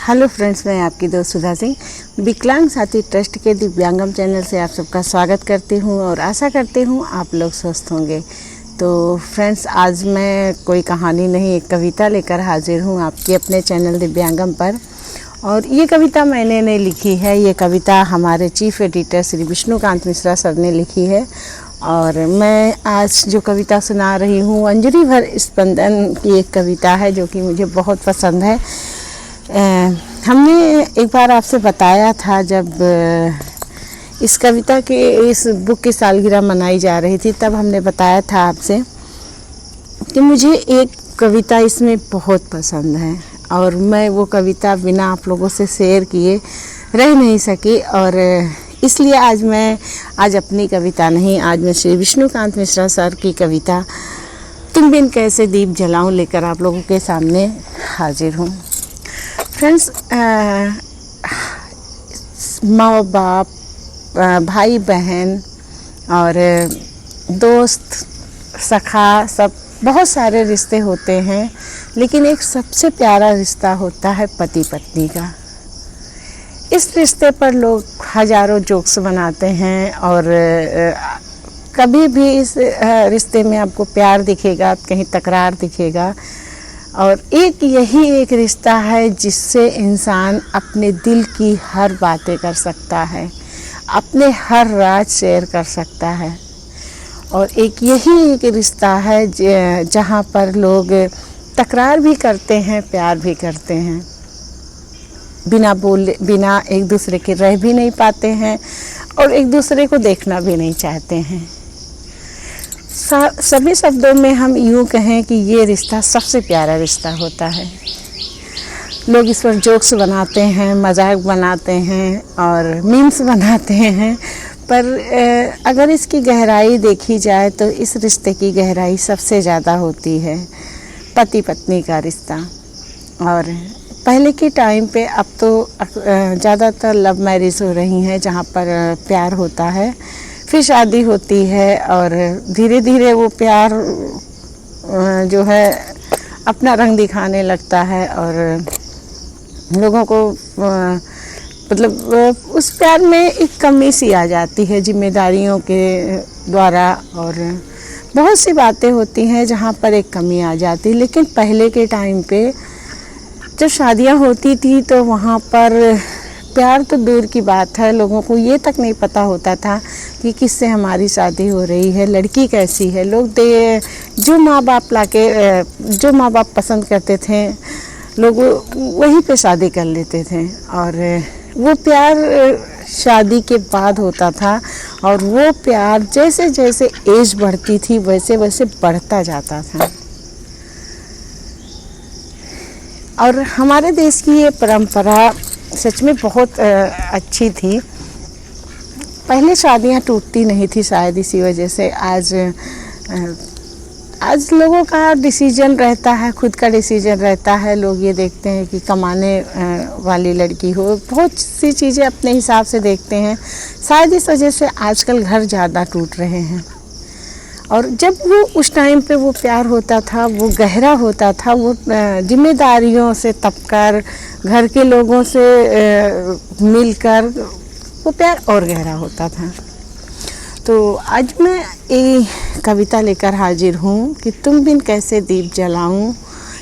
Hello friends, मैं आपकी दोस्त सुधा सिंह विकलांग साथी ट्रस्ट के दिव्यांगम चैनल से आप सबका स्वागत करती हूं और आशा करती हूं आप लोग स्वस्थ होंगे। तो फ्रेंड्स, आज मैं कोई कहानी नहीं, एक कविता लेकर हाजिर हूं आपके अपने चैनल दिव्यांगम पर। और ये कविता मैंने नहीं लिखी है, ये कविता हमारे chief editor Shri Vishnukant Mishra sir ने लिखी है। और मैं आज जो कविता सुना रही हूँ अंजलि भर स्पंदन की एक कविता है जो कि मुझे बहुत पसंद है। हमने एक बार आपसे बताया था जब इस कविता के इस बुक की सालगिरह मनाई जा रही थी, तब हमने बताया था आपसे कि मुझे एक कविता इसमें बहुत पसंद है और मैं वो कविता बिना आप लोगों से शेयर किए रह नहीं सकी। और इसलिए आज अपनी कविता नहीं, आज मैं श्री विष्णुकांत मिश्रा सर की कविता तुम बिन कैसे दीप जलाऊं लेकर आप लोगों के सामने हाजिर हूँ। फ्रेंड्स, माँ बाप, भाई बहन और दोस्त सखा, सब बहुत सारे रिश्ते होते हैं, लेकिन एक सबसे प्यारा रिश्ता होता है पति पत्नी का। इस रिश्ते पर लोग हजारों जोक्स बनाते हैं और कभी भी इस रिश्ते में आपको प्यार दिखेगा, कहीं तकरार दिखेगा। और यही एक रिश्ता है जिससे इंसान अपने दिल की हर बातें कर सकता है, अपने हर राज शेयर कर सकता है। और यही एक रिश्ता है जहाँ पर लोग तकरार भी करते हैं, प्यार भी करते हैं, बिना एक दूसरे के रह भी नहीं पाते हैं और एक दूसरे को देखना भी नहीं चाहते हैं। सभी शब्दों में हम यूँ कहें कि ये रिश्ता सबसे प्यारा रिश्ता होता है। लोग इस पर जोक्स बनाते हैं, मजाक बनाते हैं और मीम्स बनाते हैं, पर अगर इसकी गहराई देखी जाए तो इस रिश्ते की गहराई सबसे ज़्यादा होती है पति पत्नी का रिश्ता। और पहले के टाइम पे, अब तो ज़्यादातर लव मैरिज हो रही हैं जहाँ पर प्यार होता है, फिर शादी होती है और धीरे धीरे वो प्यार जो है अपना रंग दिखाने लगता है और लोगों को मतलब उस प्यार में एक कमी सी आ जाती है जिम्मेदारियों के द्वारा, और बहुत सी बातें होती हैं जहाँ पर एक कमी आ जाती। लेकिन पहले के टाइम पे जब शादियाँ होती थी तो वहाँ पर प्यार तो दूर की बात है, लोगों को ये तक नहीं पता होता था कि किससे हमारी शादी हो रही है, लड़की कैसी है। लोग जो माँ बाप पसंद करते थे, लोग वहीं पे शादी कर लेते थे। और वो प्यार शादी के बाद होता था और वो प्यार जैसे जैसे एज बढ़ती थी वैसे वैसे बढ़ता जाता था। और हमारे देश की ये परंपरा सच में बहुत अच्छी थी। पहले शादियां टूटती नहीं थी, शायद इसी वजह से आज लोगों का डिसीजन रहता है, खुद का डिसीजन रहता है। लोग ये देखते हैं कि कमाने वाली लड़की हो, बहुत सी चीज़ें अपने हिसाब से देखते हैं। शायद इस वजह से आजकल घर ज़्यादा टूट रहे हैं। और जब वो उस टाइम पे वो प्यार होता था, वो गहरा होता था, वो जिम्मेदारियों से तपकर, घर के लोगों से मिलकर वो प्यार और गहरा होता था। तो आज मैं एक कविता लेकर हाजिर हूँ कि तुम बिन कैसे दीप जलाऊं।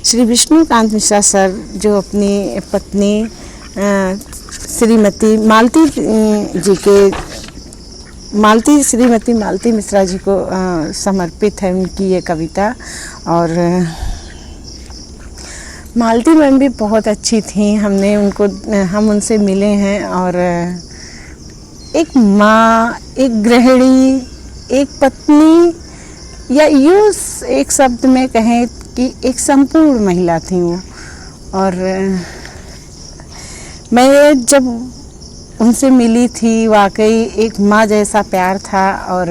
श्री विष्णुकांत मिश्रा सर जो अपनी पत्नी श्रीमती मालती मिश्रा जी को समर्पित है उनकी ये कविता। और मालती मैम भी बहुत अच्छी थी, हम उनसे मिले हैं। और एक माँ, एक गृहिणी, एक पत्नी, या यूँ एक शब्द में कहें कि एक संपूर्ण महिला थी वो। और मैं जब उनसे मिली थी, वाकई एक माँ जैसा प्यार था और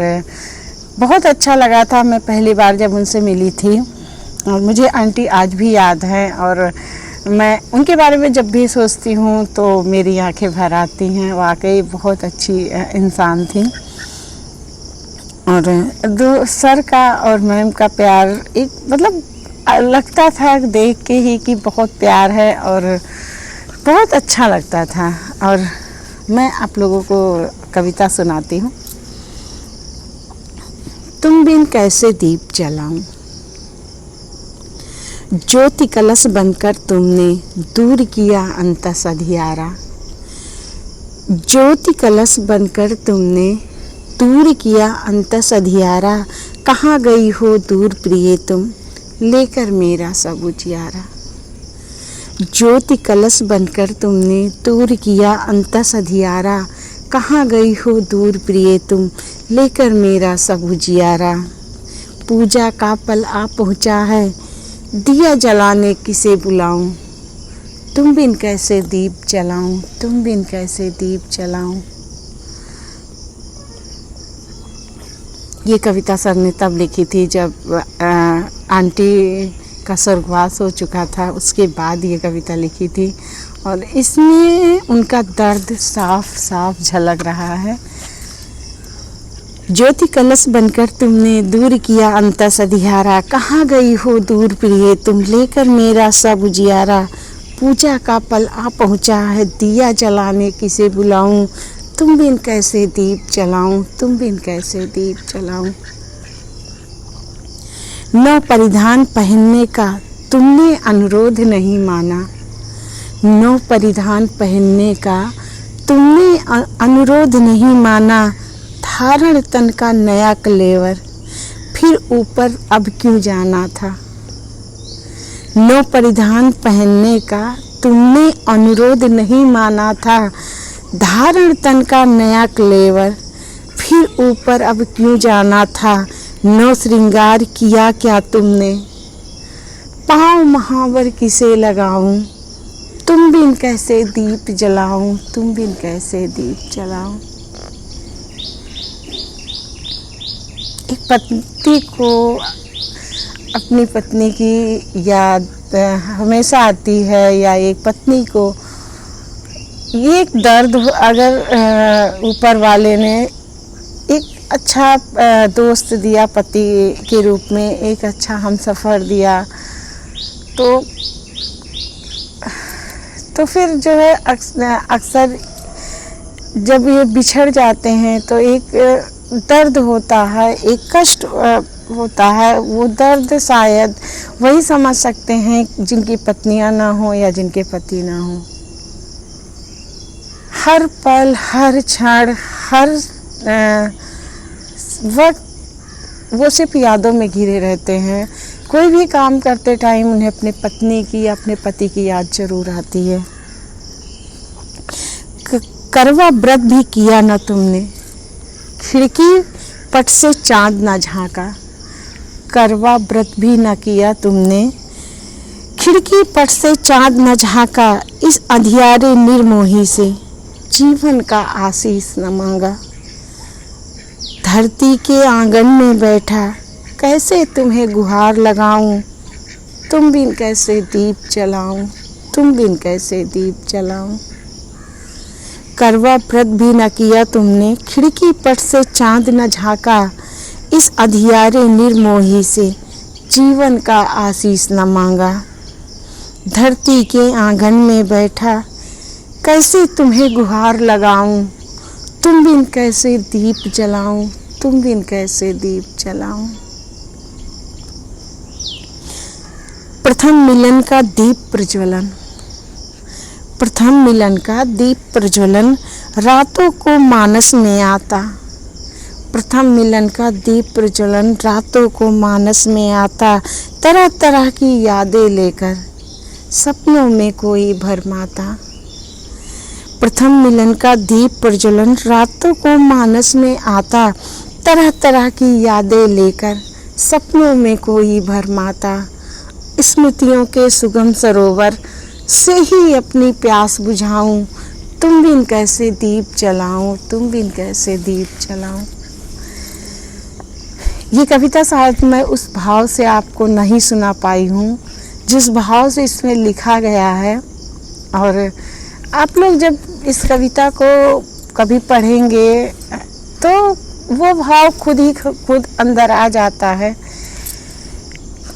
बहुत अच्छा लगा था। मैं पहली बार जब उनसे मिली थी और मुझे आंटी आज भी याद हैं, और मैं उनके बारे में जब भी सोचती हूँ तो मेरी आंखें भर आती हैं। वाकई बहुत अच्छी इंसान थी। और सर का और मैम का प्यार एक मतलब लगता था देख के ही कि बहुत प्यार है। और बहुत अच्छा लगता था। और मैं आप लोगों को कविता सुनाती हूँ। तुम बिन कैसे दीप जलाऊं, ज्योति कलश बनकर तुमने दूर किया अंतस अंधियारा। ज्योति कलश बनकर तुमने दूर किया अंतस अंधियारा। कहाँ गई हो दूर प्रिय तुम, लेकर मेरा सब उजियारा। ज्योति कलश बनकर तुमने दूर किया अंतस अंधियारा। कहाँ गई हो दूर प्रिय तुम, लेकर मेरा सब उजियारा। पूजा का पल आ पहुँचा है, दिया जलाने किसे बुलाऊं। तुम बिन कैसे दीप जलाऊं, तुम बिन कैसे दीप जलाऊं। ये कविता सर ने तब लिखी थी जब आंटी का स्वर्गवास हो चुका था, उसके बाद ये कविता लिखी थी। और इसमें उनका दर्द साफ साफ झलक रहा है। ज्योति कलश बनकर तुमने दूर किया अंतस अंधियारा। कहाँ गई हो दूर प्रिय तुम, लेकर मेरा सब उजियारा। पूजा का पल आ पहुँचा है, दिया जलाने किसे बुलाऊं। तुम बिन कैसे दीप जलाऊं, तुम बिन कैसे दीप जलाऊं। नौ परिधान पहनने का तुमने अनुरोध नहीं माना। नौ परिधान पहनने का तुमने अनुरोध नहीं माना। धारण तन का नया कलेवर, फिर ऊपर अब क्यों जाना था। नौ परिधान पहनने का तुमने अनुरोध नहीं माना था। धारण तन का नया कलेवर, फिर ऊपर अब क्यों जाना था। नौ श्रृंगार किया क्या तुमने, पाँव महावर किसे लगाऊं। तुम बिन कैसे दीप जलाऊं, तुम बिन कैसे दीप जलाऊं। एक पति को अपनी पत्नी की याद हमेशा आती है, या एक पत्नी को ये एक दर्द अगर ऊपर वाले ने एक अच्छा दोस्त दिया, पति के रूप में एक अच्छा हमसफ़र दिया, तो फिर जो है अक्सर जब ये बिछड़ जाते हैं तो एक दर्द होता है, एक कष्ट होता है। वो दर्द शायद वही समझ सकते हैं जिनकी पत्नियां ना हो या जिनके पति ना हो। हर पल, हर क्षण, हर वक्त वो सिर्फ यादों में घिरे रहते हैं। कोई भी काम करते टाइम उन्हें अपने पत्नी की या अपने पति की याद जरूर आती है। करवा व्रत भी किया न तुमने, खिड़की पट से चांद न झांका। करवा व्रत भी न किया तुमने, खिड़की पट से चांद न झांका। इस अंधियारे निर्मोही से जीवन का आशीष न मांगा। धरती के आंगन में बैठा कैसे तुम्हें गुहार लगाऊं। तुम बिन कैसे दीप जलाऊं, तुम बिन कैसे दीप जलाऊं। करवा व्रत भी न किया तुमने, खिड़की पट से चांद न झांका। इस अंधियारे निर्मोही से जीवन का आशीष न मांगा। धरती के आंगन में बैठा कैसे तुम्हें गुहार लगाऊं। तुम बिन कैसे दीप जलाऊं, तुम बिन कैसे दीप जलाऊं। प्रथम मिलन का दीप प्रज्वलन। प्रथम मिलन का दीप प्रज्वलन रातों को मानस में आता। प्रथम मिलन का दीप प्रज्वलन रातों को मानस में आता। तरह तरह की यादें लेकर सपनों में कोई भरमाता। प्रथम मिलन का दीप प्रज्वलन रातों को मानस में आता। तरह तरह की यादें लेकर सपनों में कोई भरमाता। स्मृतियों के सुगम सरोवर से ही अपनी प्यास बुझाऊं। तुम बिन कैसे दीप जलाऊं, तुम बिन कैसे दीप जलाऊं। ये कविता शायद मैं उस भाव से आपको नहीं सुना पाई हूँ जिस भाव से इसमें लिखा गया है। और आप लोग जब इस कविता को कभी पढ़ेंगे तो वो भाव खुद अंदर आ जाता है।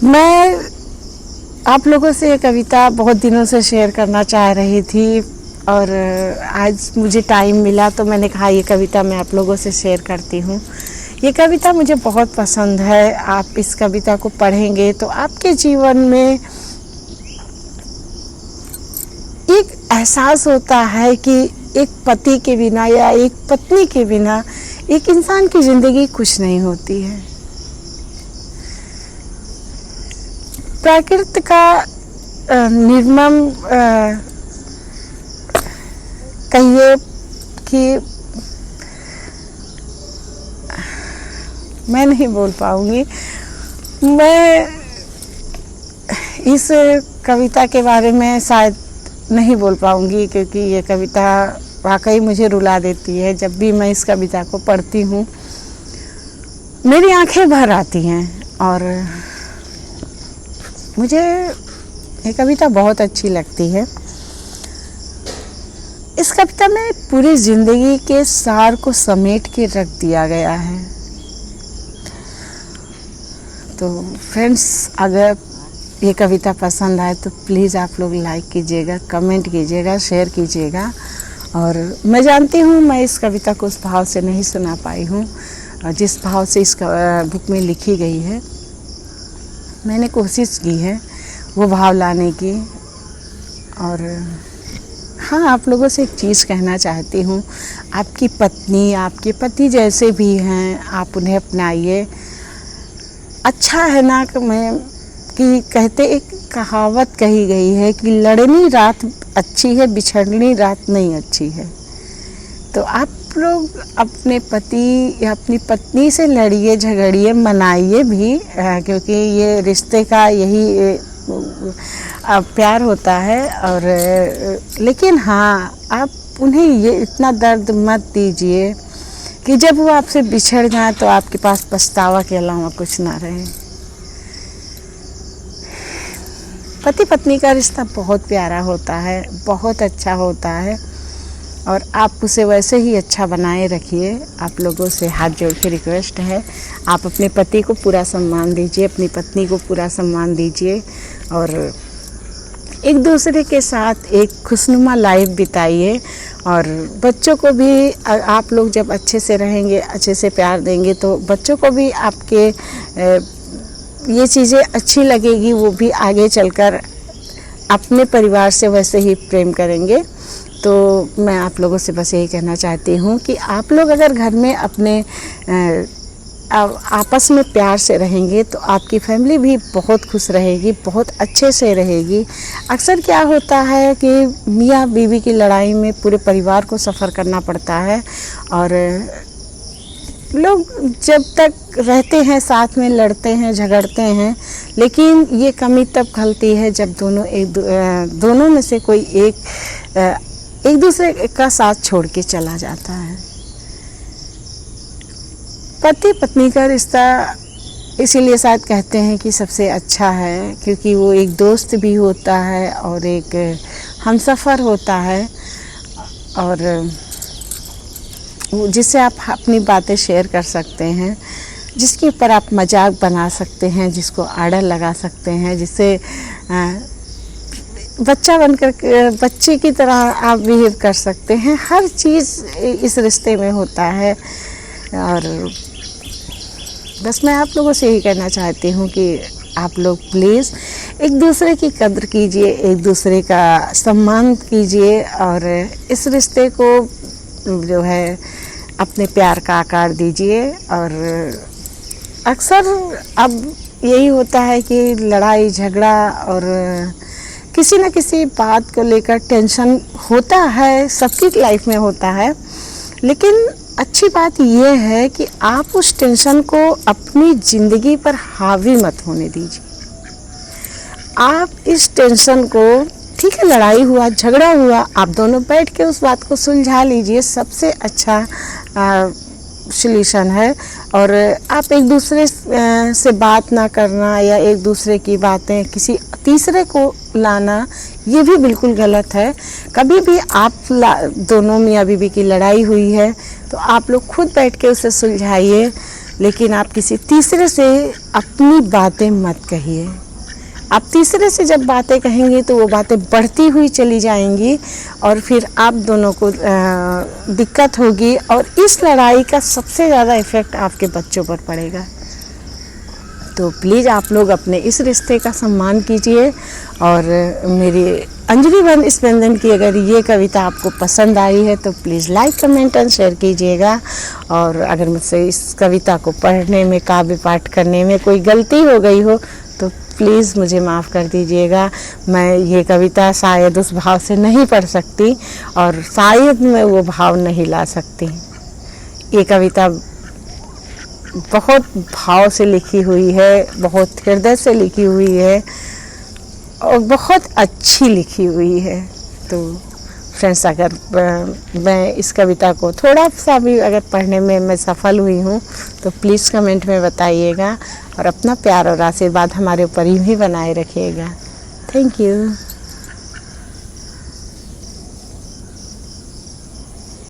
मैं आप लोगों से ये कविता बहुत दिनों से शेयर करना चाह रही थी और आज मुझे टाइम मिला तो मैंने कहा ये कविता मैं आप लोगों से शेयर करती हूँ। ये कविता मुझे बहुत पसंद है। आप इस कविता को पढ़ेंगे तो आपके जीवन में एक एहसास होता है कि एक पति के बिना या एक पत्नी के बिना एक इंसान की ज़िंदगी कुछ नहीं होती है। प्रकृति का निर्मम कहिए कि मैं नहीं बोल पाऊंगी। मैं इस कविता के बारे में शायद नहीं बोल पाऊंगी क्योंकि ये कविता वाकई मुझे रुला देती है। जब भी मैं इस कविता को पढ़ती हूँ मेरी आंखें भर आती हैं और मुझे ये कविता बहुत अच्छी लगती है। इस कविता में पूरी जिंदगी के सार को समेट के रख दिया गया है। तो फ्रेंड्स, अगर ये कविता पसंद आए तो प्लीज़ आप लोग लाइक कीजिएगा, कमेंट कीजिएगा, शेयर कीजिएगा। और मैं जानती हूँ मैं इस कविता को उस भाव से नहीं सुना पाई हूँ जिस भाव से इस बुक में लिखी गई है। मैंने कोशिश की है वो भाव लाने की। और हाँ, आप लोगों से एक चीज़ कहना चाहती हूँ, आपकी पत्नी, आपके पति जैसे भी हैं, आप उन्हें अपनाइए। अच्छा है ना कि कहते एक कहावत कही गई है कि लड़नी रात अच्छी है, बिछड़नी रात नहीं अच्छी है। तो आप लोग अपने पति या अपनी पत्नी से लड़िए, झगड़िए, मनाइए भी, क्योंकि ये रिश्ते का यही प्यार होता है। और लेकिन हाँ, आप उन्हें ये इतना दर्द मत दीजिए कि जब वो आपसे बिछड़ जाए तो आपके पास पछतावा के अलावा कुछ ना रहे। पति पत्नी का रिश्ता बहुत प्यारा होता है, बहुत अच्छा होता है और आप उसे वैसे ही अच्छा बनाए रखिए। आप लोगों से हाथ जोड़ के रिक्वेस्ट है, आप अपने पति को पूरा सम्मान दीजिए, अपनी पत्नी को पूरा सम्मान दीजिए और एक दूसरे के साथ एक खुशनुमा लाइफ बिताइए। और बच्चों को भी आप लोग जब अच्छे से रहेंगे, अच्छे से प्यार देंगे तो बच्चों को भी आपके ये चीज़ें अच्छी लगेगी। वो भी आगे चलकर अपने परिवार से वैसे ही प्रेम करेंगे। तो मैं आप लोगों से बस यही कहना चाहती हूँ कि आप लोग अगर घर में अपने आपस में प्यार से रहेंगे तो आपकी फैमिली भी बहुत खुश रहेगी, बहुत अच्छे से रहेगी। अक्सर क्या होता है कि मियाँ बीवी की लड़ाई में पूरे परिवार को सफ़र करना पड़ता है और लोग जब तक रहते हैं साथ में लड़ते हैं, झगड़ते हैं, लेकिन ये कमी तब खलती है जब दोनों में से कोई एक दूसरे का साथ छोड़ के चला जाता है। पति पत्नी का रिश्ता इसीलिए शायद कहते हैं कि सबसे अच्छा है, क्योंकि वो एक दोस्त भी होता है और एक हमसफ़र होता है और जिससे आप अपनी बातें शेयर कर सकते हैं, जिसके ऊपर आप मजाक बना सकते हैं, जिसको आड़र लगा सकते हैं, जिससे बच्चा बनकर बच्चे की तरह आप बिहेव कर सकते हैं। हर चीज़ इस रिश्ते में होता है और बस मैं आप लोगों से यही कहना चाहती हूँ कि आप लोग प्लीज़ एक दूसरे की कद्र कीजिए, एक दूसरे का सम्मान कीजिए और इस रिश्ते को जो है अपने प्यार का आकार दीजिए। और अक्सर अब यही होता है कि लड़ाई झगड़ा और किसी न किसी बात को लेकर टेंशन होता है, सबकी लाइफ में होता है, लेकिन अच्छी बात यह है कि आप उस टेंशन को अपनी ज़िंदगी पर हावी मत होने दीजिए। आप इस टेंशन को, ठीक है लड़ाई हुआ, झगड़ा हुआ, आप दोनों बैठ के उस बात को सुलझा लीजिए, सबसे अच्छा सॉल्यूशन है। और आप एक दूसरे से बात ना करना या एक दूसरे की बातें किसी तीसरे को लाना, ये भी बिल्कुल गलत है। कभी भी आप दोनों मियाँ बीवी की लड़ाई हुई है तो आप लोग खुद बैठ के उसे सुलझाइए, लेकिन आप किसी तीसरे से अपनी बातें मत कहिए। आप तीसरे से जब बातें कहेंगी तो वो बातें बढ़ती हुई चली जाएंगी और फिर आप दोनों को दिक्कत होगी और इस लड़ाई का सबसे ज़्यादा इफ़ेक्ट आपके बच्चों पर पड़ेगा। तो प्लीज़ आप लोग अपने इस रिश्ते का सम्मान कीजिए। और मेरी अंजलि वन स्पंदन की अगर ये कविता आपको पसंद आई है तो please like comment and share कीजिएगा। और अगर मुझसे इस कविता को पढ़ने में, काव्य पाठ करने में कोई गलती हो गई हो तो प्लीज़ मुझे माफ़ कर दीजिएगा। मैं ये कविता शायद उस भाव से नहीं पढ़ सकती और शायद मैं वो भाव नहीं ला सकती। ये कविता बहुत भाव से लिखी हुई है, बहुत हृदय से लिखी हुई है और बहुत अच्छी लिखी हुई है। तो फ्रेंड्स, अगर मैं इस कविता को थोड़ा सा भी अगर पढ़ने में मैं सफल हुई हूँ तो प्लीज़ कमेंट में बताइएगा और अपना प्यार और आशीर्वाद हमारे ऊपर यूँ ही बनाए रखिएगा। Thank you.